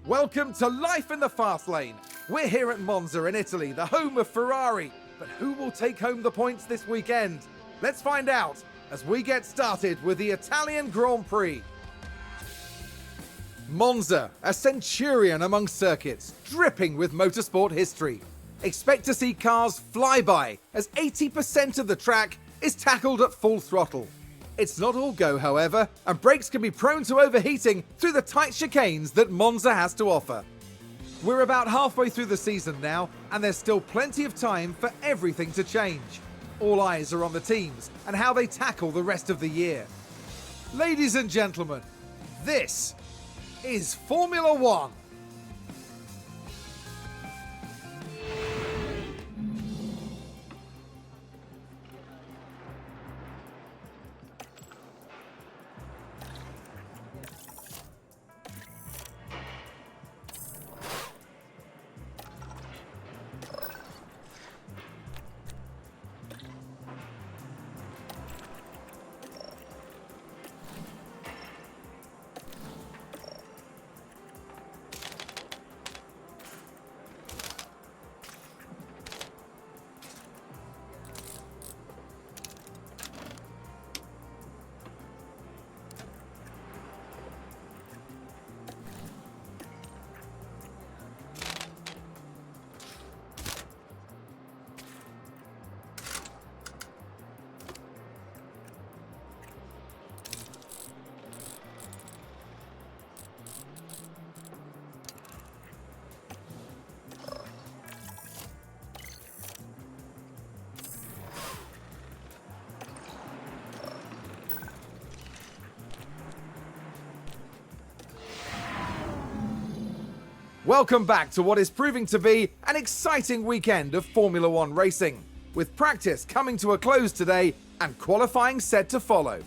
Welcome to Life in the Fast Lane. We're here at Monza in Italy, the home of Ferrari. But who will take home the points this weekend? Let's find out as we get started with the Italian Grand Prix. Monza, a centurion among circuits, dripping with motorsport history. Expect to see cars fly by, as 80% of the track is tackled at full throttle. It's not all go, however, and brakes can be prone to overheating through the tight chicanes that Monza has to offer. We're about halfway through the season now, and there's still plenty of time for everything to change. All eyes are on the teams and how they tackle the rest of the year. Ladies and gentlemen, this is Formula One. Welcome back to what is proving to be an exciting weekend of Formula One racing, with practice coming to a close today and qualifying set to follow.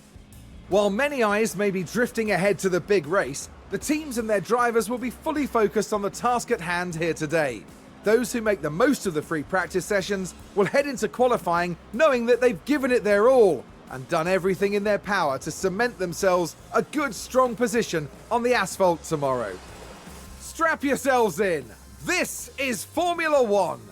While many eyes may be drifting ahead to the big race, the teams and their drivers will be fully focused on the task at hand here today. Those who make the most of the free practice sessions will head into qualifying knowing that they've given it their all and done everything in their power to cement themselves a good strong position on the asphalt tomorrow. Strap yourselves in. This is Formula One.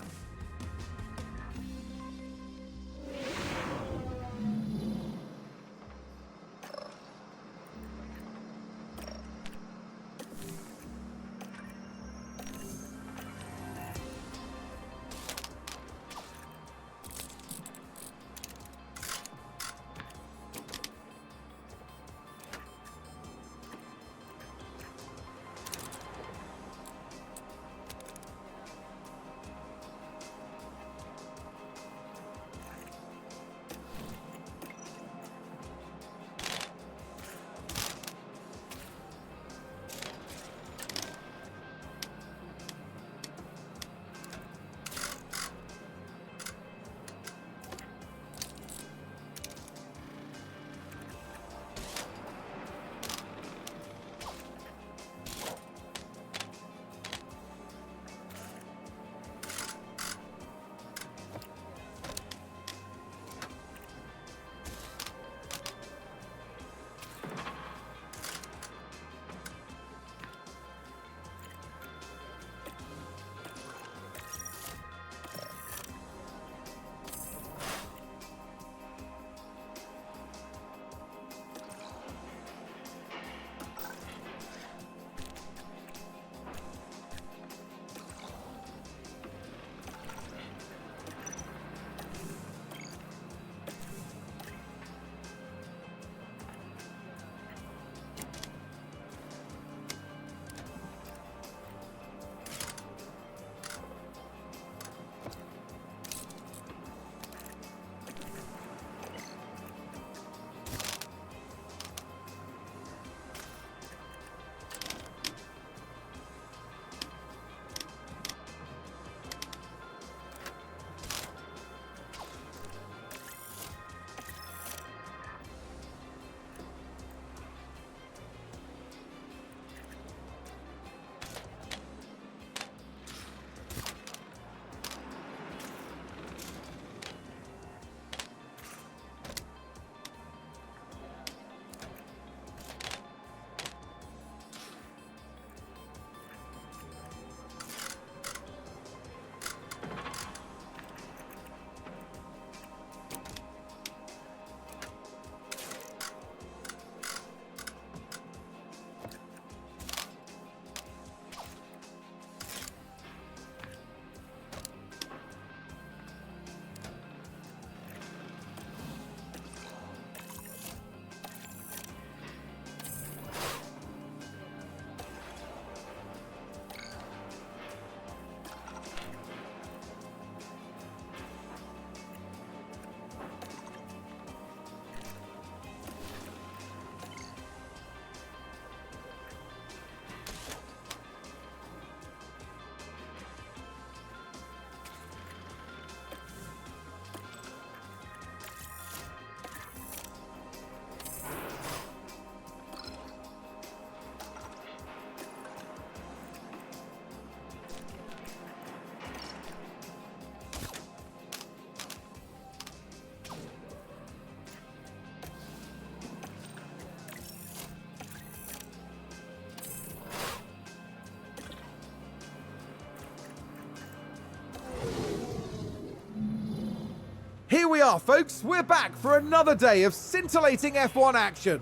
we are, folks. We're back for another day of scintillating F1 action.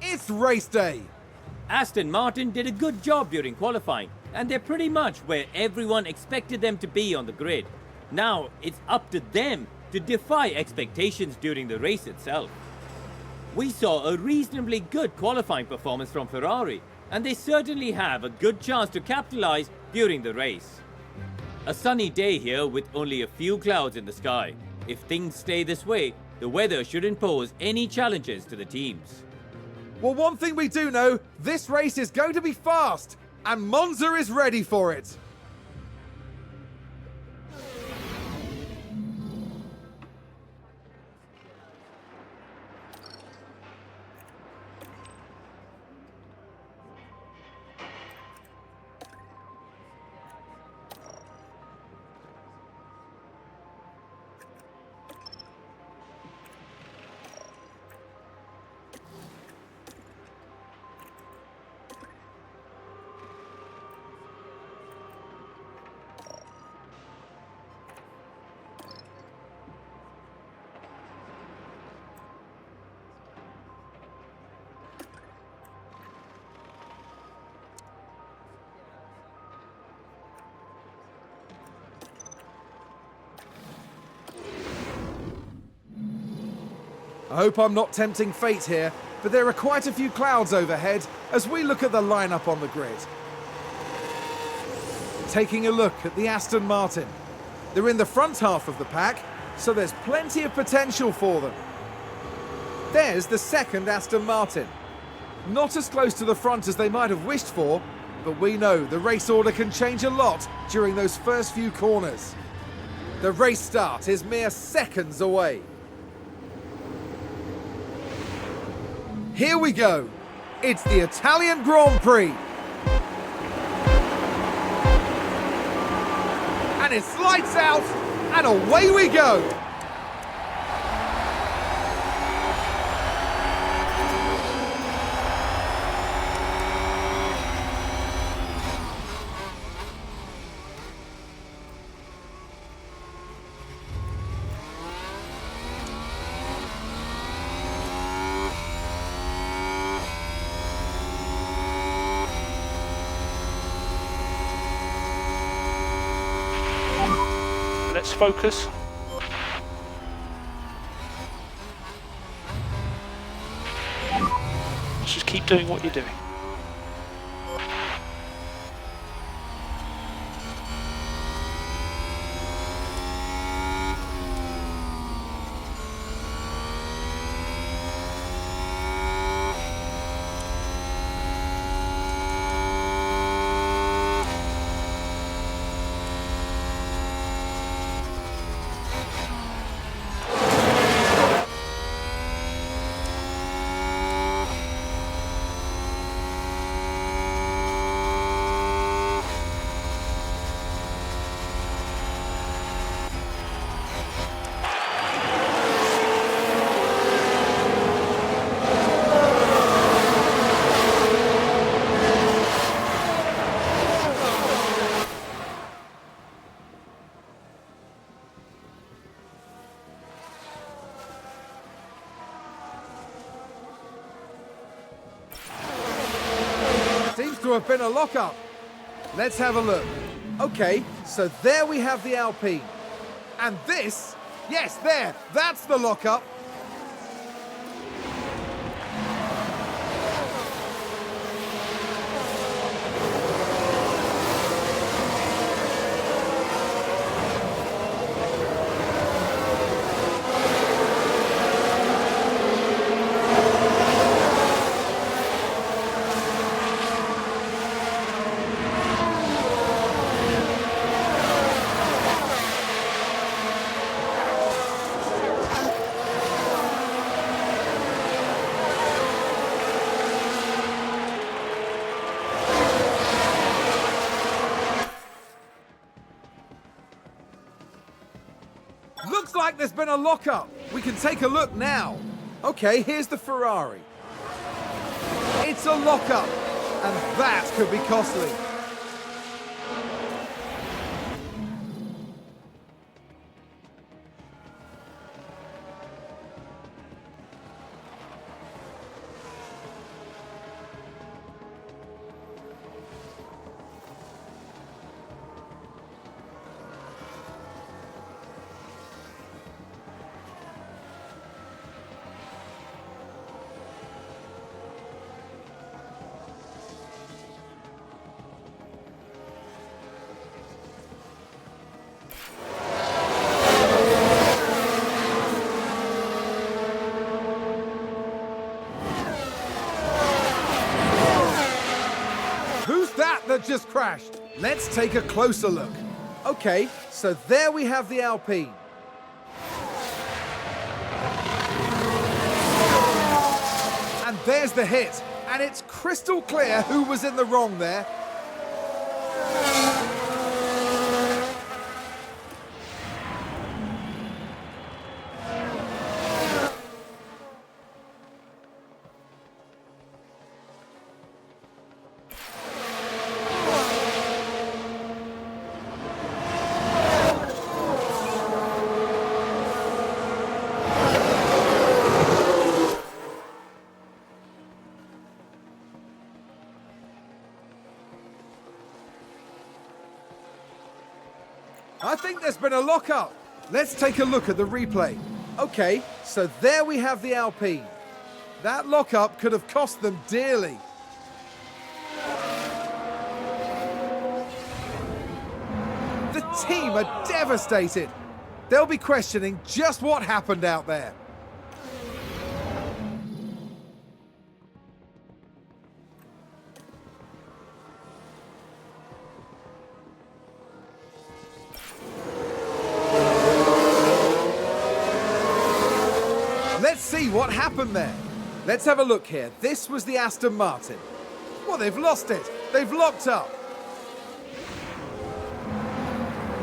It's race day. Aston Martin did a good job during qualifying, and they're pretty much where everyone expected them to be on the grid. Now, it's up to them to defy expectations during the race itself. We saw a reasonably good qualifying performance from Ferrari, and they certainly have a good chance to capitalize during the race. A sunny day here with only a few clouds in the sky. If things stay this way, the weather shouldn't pose any challenges to the teams. Well, one thing we do know, this race is going to be fast, and Monza is ready for it. I hope I'm not tempting fate here, but there are quite a few clouds overhead as we look at the lineup on the grid. Taking a look at the Aston Martin. They're in the front half of the pack, so there's plenty of potential for them. There's the second Aston Martin. Not as close to the front as they might have wished for, but we know the race order can change a lot during those first few corners. The race start is mere seconds away. Here we go. It's the Italian Grand Prix. And it's lights out, and away we go. Let's focus. Let's just keep doing what you're doing. To have been a lockup. Let's have a look. Okay, so there we have the Alpine. And this, yes, there, that's the lockup. Looks like there's been a lockup. We can take a look now. Okay, here's the Ferrari. It's a lockup, and that could be costly. have just crashed. Let's take a closer look. Okay, so there we have the Alpine. And there's the hit. And it's crystal clear who was in the wrong there. I think there's been a lock-up. Let's take a look at the replay. Okay, so there we have the Alpine. That lock-up could have cost them dearly. The team are devastated. They'll be questioning just what happened out there. Let's see what happened there. Let's have a look here. This was the Aston Martin. Well, they've lost it. They've locked up.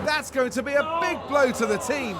That's going to be a big blow to the team.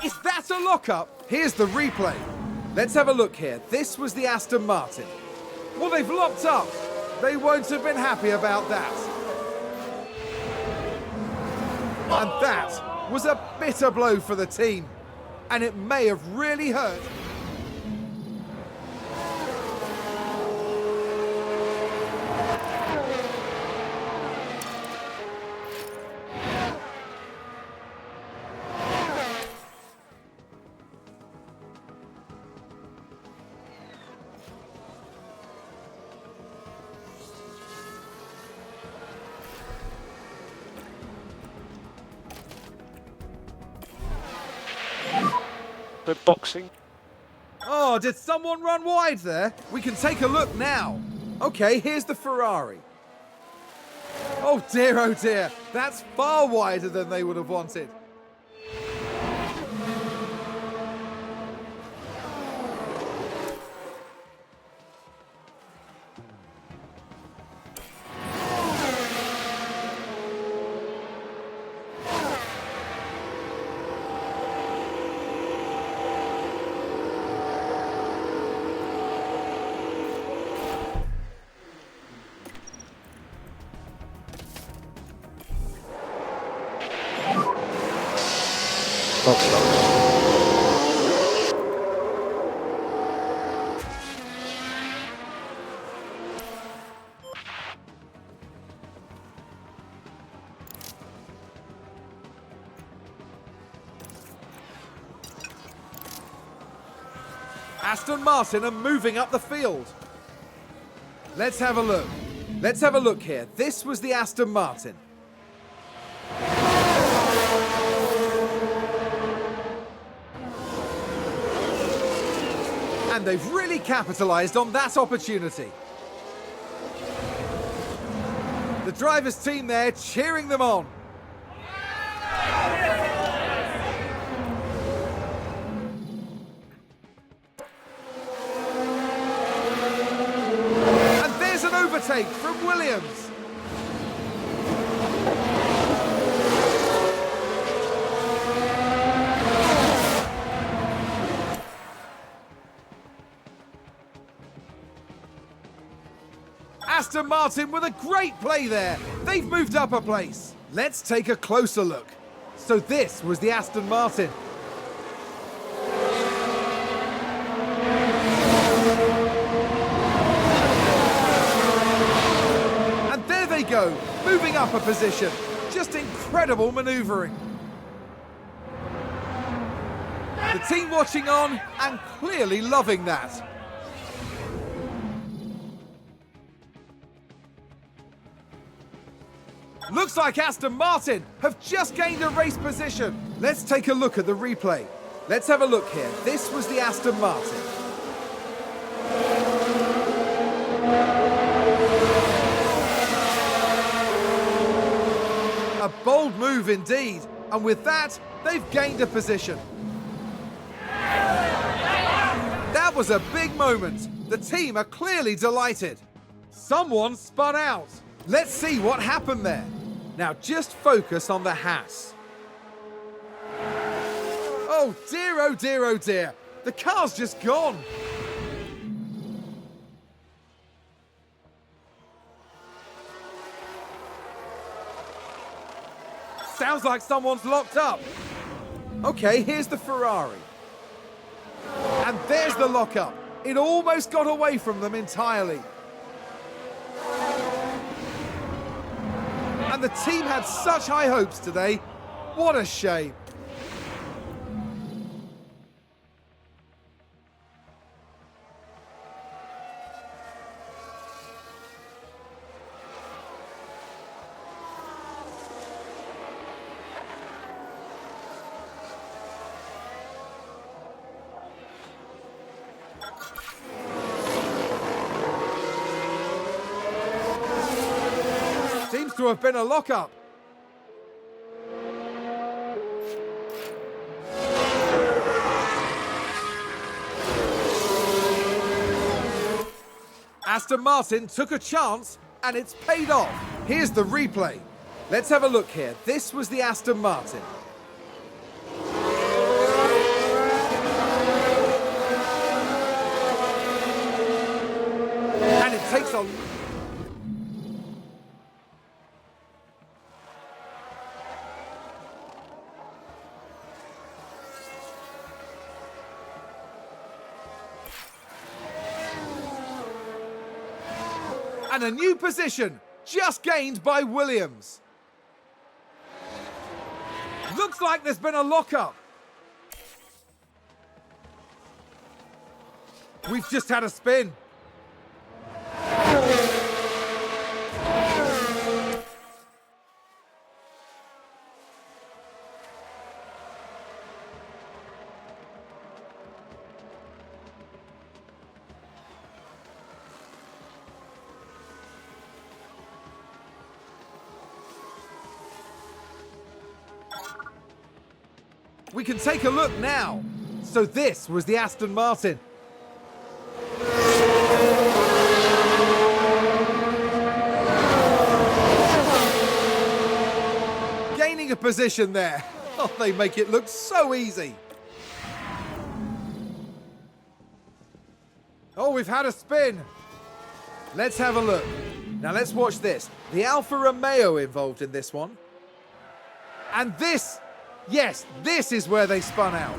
Is that a lock-up? Here's the replay. Let's have a look here. This was the Aston Martin. Well, they've locked up. They won't have been happy about that. And that was a bitter blow for the team. And it may have really hurt. We're boxing. Oh, did someone run wide there? We can take a look now. Okay, here's the Ferrari. Oh dear, that's far wider than they would have wanted. Aston Martin are moving up the field. Let's have a look. Let's have a look here. This was the Aston Martin. And they've really capitalized on that opportunity. The driver's team there cheering them on. And there's an overtake from Williams. Aston Martin with a great play there. They've moved up a place. Let's take a closer look. So this was the Aston Martin. go, moving up a position. Just incredible manoeuvring. The team watching on and clearly loving that. Looks like Aston Martin have just gained a race position. Let's take a look at the replay. Let's have a look here. This was the Aston Martin. A bold move indeed, and with that, they've gained a position. That was a big moment. The team are clearly delighted. Someone spun out. Let's see what happened there. Now just focus on the Haas. Oh dear, oh dear, oh dear. The car's just gone. Sounds like someone's locked up. Okay, here's the Ferrari. And there's the lockup. It almost got away from them entirely. And the team had such high hopes today. What a shame. Seems to have been a lockup. Aston Martin took a chance and it's paid off. Here's the replay. Let's have a look here. This was the Aston Martin. And it takes a... And a new position, just gained by Williams. Looks like there's been a lockup. We've just had a spin. We can take a look now. So this was the Aston Martin. Gaining a position there. Oh, they make it look so easy. Oh, we've had a spin. Let's have a look. Now let's watch this. The Alfa Romeo involved in this one. And this... Yes, this is where they spun out.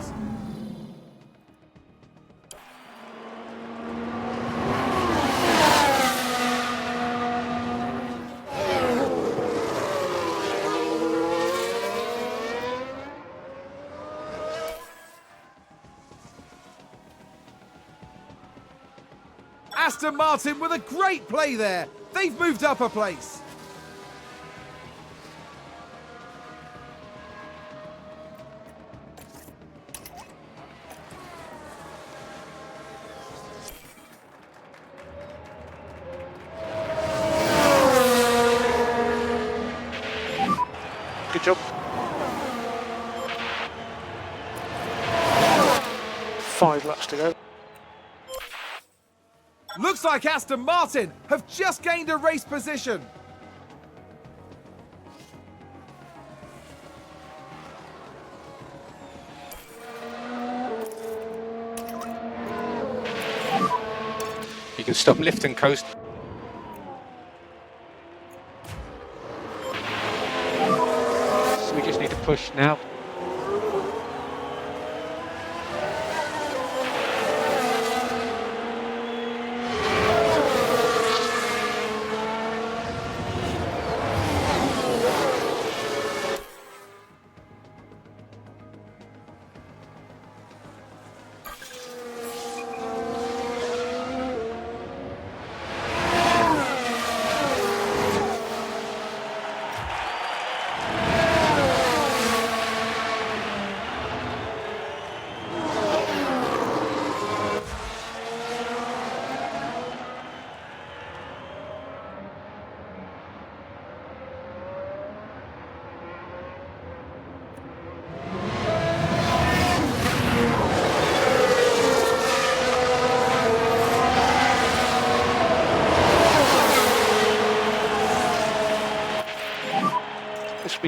Aston Martin with a great play there. They've moved up a place. Good job. 5 laps to go. Looks like Aston Martin have just gained a race position. You can stop, lift and coast. So we just need to push now.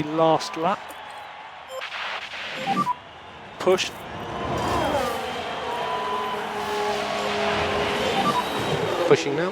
be last lap. Push. Pushing now.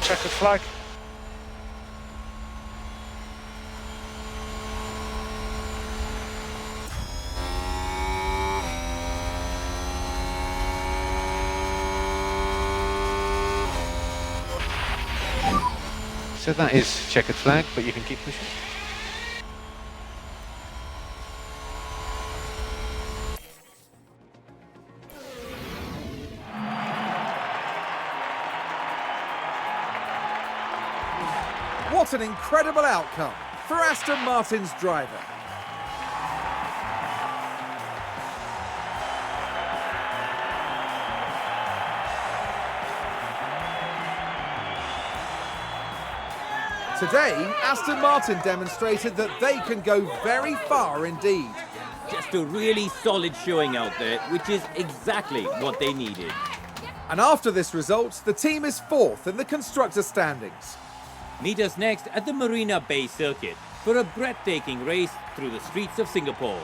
Checkered flag. So that is checkered flag, but you can keep pushing. What an incredible outcome for Aston Martin's driver. Today, Aston Martin demonstrated that they can go very far indeed. Just a really solid showing out there, which is exactly what they needed. And after this result, the team is fourth in the constructor standings. Meet us next at the Marina Bay Circuit for a breathtaking race through the streets of Singapore.